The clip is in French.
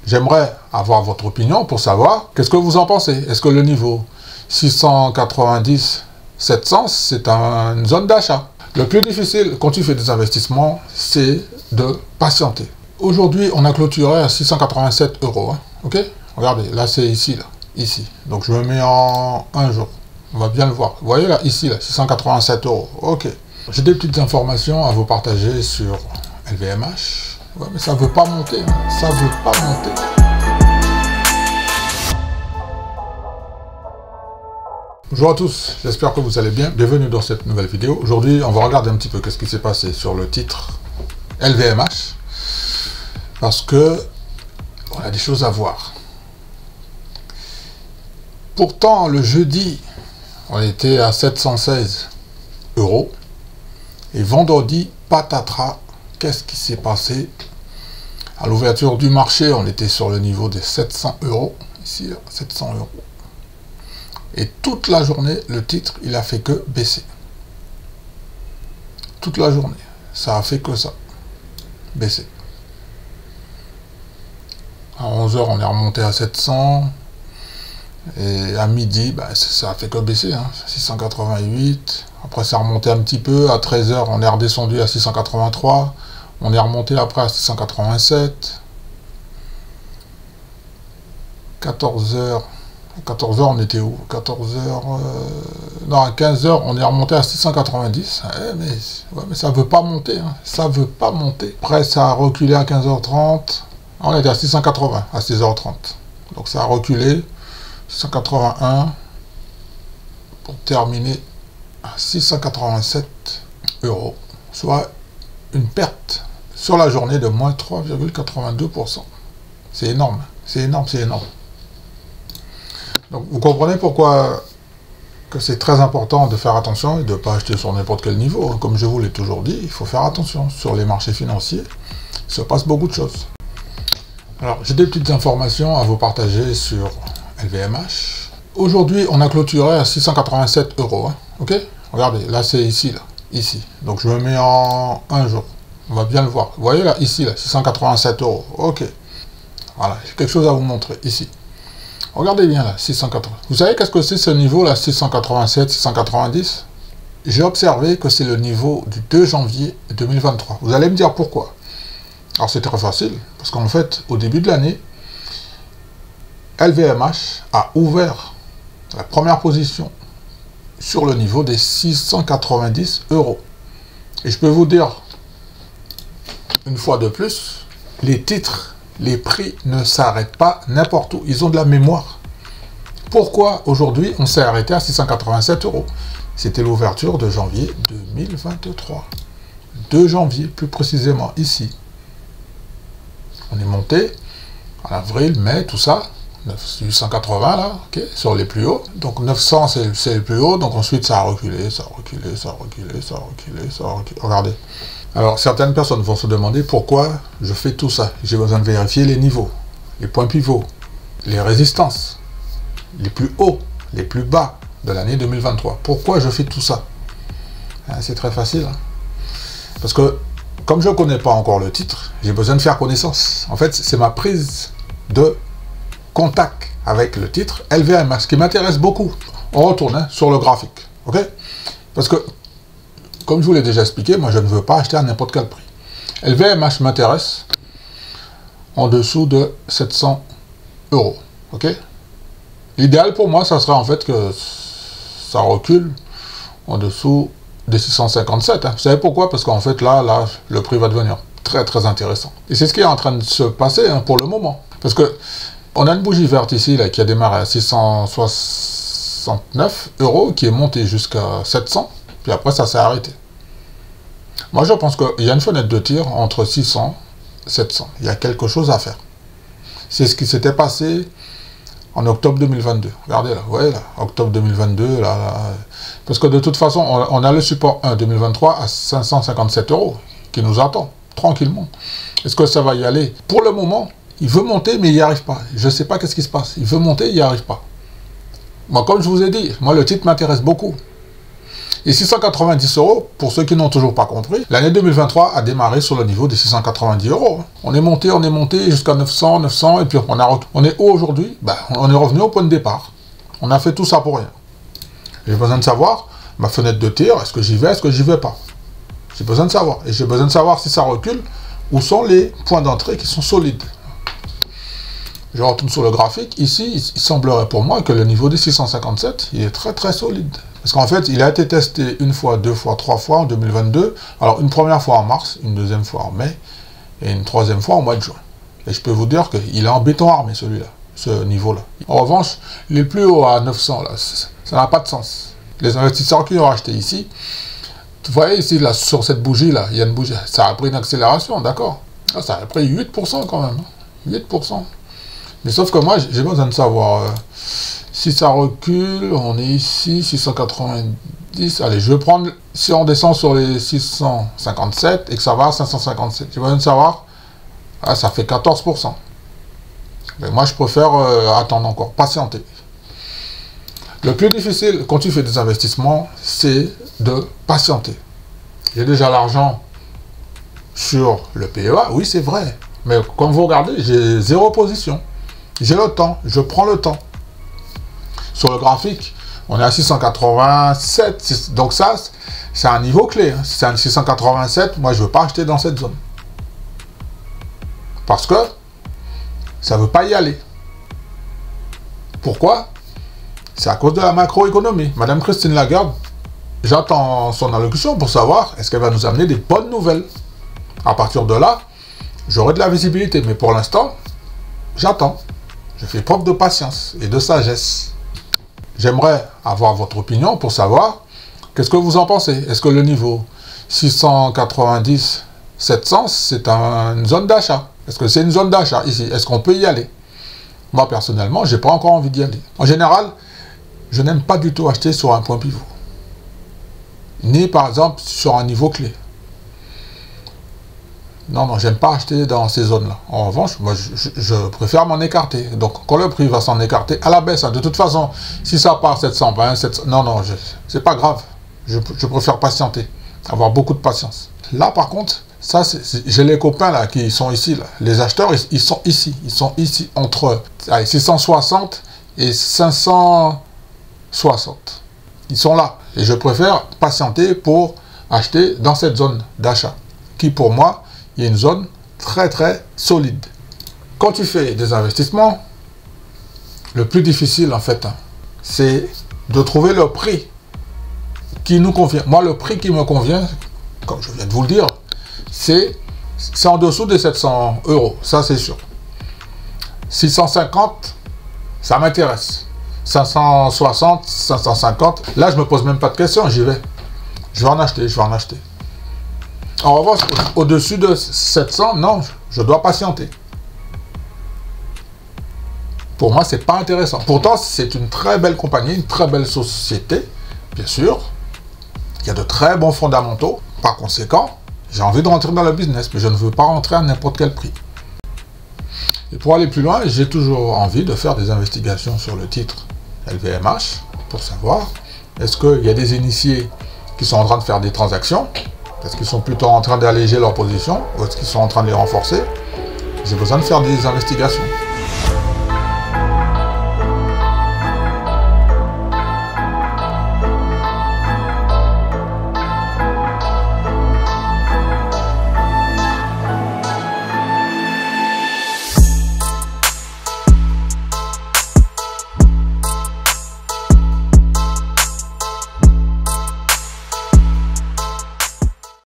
j'aimerais avoir votre opinion pour savoir qu'est-ce que vous en pensez. Est-ce que le niveau 690, 700, c'est une zone d'achat? Le plus difficile quand tu fais des investissements, c'est de patienter. Aujourd'hui, on a clôturé à 687 €. Hein, ok? Regardez, là c'est ici, là, ici. Donc je me mets en un jour. On va bien le voir. Vous voyez là, ici, là, 687 €. Ok. J'ai des petites informations à vous partager sur LVMH. Ouais, mais ça veut pas monter. Hein. Ça veut pas monter. Bonjour à tous, j'espère que vous allez bien. Bienvenue dans cette nouvelle vidéo. Aujourd'hui, on va regarder un petit peu qu'est-ce qui s'est passé sur le titre LVMH. Parce que on a des choses à voir. Pourtant, le jeudi, on était à 716 €. Et vendredi, patatras, qu'est-ce qui s'est passé? À l'ouverture du marché, on était sur le niveau des 700 €. Ici, 700 €. Et toute la journée, le titre, il a fait que baisser. Toute la journée. Ça a fait que ça. Baisser. À 11 h, on est remonté à 700. Et à midi, bah, ça a fait que baisser. Hein, 688. Après, ça a remonté un petit peu. À 13 h, on est redescendu à 683. On est remonté après à 687. 14 h. 14 h, on était où? 14 h... non, à 15 h, on est remonté à 690. Mais ça ne veut pas monter. Hein. Ça ne veut pas monter. Après, ça a reculé à 15 h 30. On était à 680, à 6 h 30. Donc, ça a reculé. 681. Pour terminer à 687 €. Soit une perte sur la journée de moins 3,82%. C'est énorme. C'est énorme, c'est énorme. Donc, vous comprenez pourquoi que c'est très important de faire attention et de ne pas acheter sur n'importe quel niveau. Comme je vous l'ai toujours dit, il faut faire attention. Sur les marchés financiers, il se passe beaucoup de choses. Alors, j'ai des petites informations à vous partager sur LVMH. Aujourd'hui, on a clôturé à 687 €. Hein, ok? Regardez, là c'est ici, là. Ici. Donc, je me mets en un jour. On va bien le voir. Vous voyez là, ici, là, 687 €. Ok. Voilà, j'ai quelque chose à vous montrer, ici. Regardez bien là, 680. Vous savez qu'est-ce que c'est ce niveau là, 687, 690? J'ai observé que c'est le niveau du 2 janvier 2023. Vous allez me dire pourquoi. Alors c'est très facile, parce qu'en fait, au début de l'année, LVMH a ouvert la première position sur le niveau des 690 €. Et je peux vous dire, une fois de plus, les titres, les prix ne s'arrêtent pas n'importe où. Ils ont de la mémoire. Pourquoi aujourd'hui on s'est arrêté à 687 €? C'était l'ouverture de janvier 2023. 2 janvier, plus précisément ici. On est monté en avril, mai, tout ça. 880 là, ok, sur les plus hauts. Donc 900 c'est le plus haut. Donc ensuite ça a reculé, ça a reculé, ça a reculé, ça a reculé, ça a reculé. Regardez. Alors, certaines personnes vont se demander pourquoi je fais tout ça. J'ai besoin de vérifier les niveaux, les points pivots, les résistances, les plus hauts, les plus bas de l'année 2023. Pourquoi je fais tout ça? C'est très facile. Hein. Parce que, comme je ne connais pas encore le titre, j'ai besoin de faire connaissance. En fait, c'est ma prise de contact avec le titre LVMH, ce qui m'intéresse beaucoup. On retourne sur le graphique. Ok? Parce que, comme je vous l'ai déjà expliqué, moi je ne veux pas acheter à n'importe quel prix. LVMH m'intéresse en dessous de 700 €. Ok? L'idéal pour moi, ça serait en fait que ça recule en dessous des 657. Hein. Vous savez pourquoi? Parce qu'en fait là, le prix va devenir très très intéressant. Et c'est ce qui est en train de se passer hein, pour le moment. Parce que on a une bougie verte ici là, qui a démarré à 669 €, qui est montée jusqu'à 700. Puis après, ça s'est arrêté. Moi, je pense qu'il y a une fenêtre de tir entre 600 et 700. Il y a quelque chose à faire. C'est ce qui s'était passé en octobre 2022. Regardez là, vous voyez là, octobre 2022, là. Parce que de toute façon, on a le support 1 2023 à 557 € qui nous attend, tranquillement. Est-ce que ça va y aller? Pour le moment, il veut monter, mais il n'y arrive pas. Je ne sais pas qu'est-ce qui se passe. Il veut monter, il n'y arrive pas. Moi, comme je vous ai dit, moi, le titre m'intéresse beaucoup. Et 690 euros, pour ceux qui n'ont toujours pas compris, l'année 2023 a démarré sur le niveau des 690 euros. On est monté jusqu'à 900, 900, et puis on est où aujourd'hui? Ben, on est revenu au point de départ. On a fait tout ça pour rien. J'ai besoin de savoir, ma fenêtre de tir, est-ce que j'y vais, est-ce que j'y vais pas? J'ai besoin de savoir. Et j'ai besoin de savoir si ça recule, où sont les points d'entrée qui sont solides. Je retourne sur le graphique. Ici, il semblerait pour moi que le niveau des 657, il est très très solide. Parce qu'en fait, il a été testé une fois, deux fois, trois fois en 2022. Alors, une première fois en mars, une deuxième fois en mai, et une troisième fois au mois de juin. Et je peux vous dire qu'il est en béton armé, celui-là, ce niveau-là. En revanche, il est plus haut à 900, là. Ça n'a pas de sens. Les investisseurs qui ont acheté ici, vous voyez ici, là, sur cette bougie-là, il y a une bougie. Ça a pris une accélération, d'accord. Ça a pris 8% quand même. 8%. Mais sauf que moi, j'ai besoin de savoir... si ça recule, on est ici, 690. Allez, je vais prendre, si on descend sur les 657 et que ça va à 557, j'ai besoin de savoir, ça fait 14%. Mais moi, je préfère attendre encore, patienter. Le plus difficile, quand tu fais des investissements, c'est de patienter. J'ai déjà l'argent sur le PEA, oui, c'est vrai. Mais comme vous regardez, j'ai 0 position. J'ai le temps, je prends le temps. Sur le graphique, on est à 687, donc ça, c'est un niveau clé. Si c'est un 687, moi je ne veux pas acheter dans cette zone. Parce que ça ne veut pas y aller. Pourquoi? C'est à cause de la macroéconomie. Madame Christine Lagarde, j'attends son allocution pour savoir est-ce qu'elle va nous amener des bonnes nouvelles. À partir de là, j'aurai de la visibilité. Mais pour l'instant, j'attends. Je fais preuve de patience et de sagesse. J'aimerais avoir votre opinion pour savoir qu'est-ce que vous en pensez. Est-ce que le niveau 690, 700, c'est une zone d'achat? Est-ce que c'est une zone d'achat ici? Est-ce qu'on peut y aller? Moi, personnellement, je n'ai pas encore envie d'y aller. En général, je n'aime pas du tout acheter sur un point pivot. Ni, par exemple, sur un niveau clé. Non, j'aime pas acheter dans ces zones-là. En revanche, moi, je préfère m'en écarter. Donc, quand le prix va s'en écarter, à la baisse, de toute façon, si ça part 720, 700, non, c'est pas grave. Je préfère patienter, avoir beaucoup de patience. Là, par contre, ça, j'ai les copains là qui sont ici, là. Les acheteurs, ils sont ici. Ils sont ici, entre 660 et 560. Ils sont là. Et je préfère patienter pour acheter dans cette zone d'achat, qui pour moi, il y a une zone très très solide. Quand tu fais des investissements, le plus difficile en fait, c'est de trouver le prix qui nous convient. Moi, le prix qui me convient, comme je viens de vous le dire, c'est en dessous de 700 euros, ça c'est sûr. 650, ça m'intéresse. 560, 550, là je me pose même pas de questions, j'y vais. Je vais en acheter, En revanche, au-dessus de 700, non, je dois patienter. Pour moi, c'est pas intéressant. Pourtant, c'est une très belle compagnie, une très belle société, bien sûr. Il y a de très bons fondamentaux. Par conséquent, j'ai envie de rentrer dans le business, mais je ne veux pas rentrer à n'importe quel prix. Et pour aller plus loin, j'ai toujours envie de faire des investigations sur le titre LVMH pour savoir est-ce qu'il y a des initiés qui sont en train de faire des transactions. Est-ce qu'ils sont plutôt en train d'alléger leur position ou est-ce qu'ils sont en train de les renforcer? J'ai besoin de faire des investigations.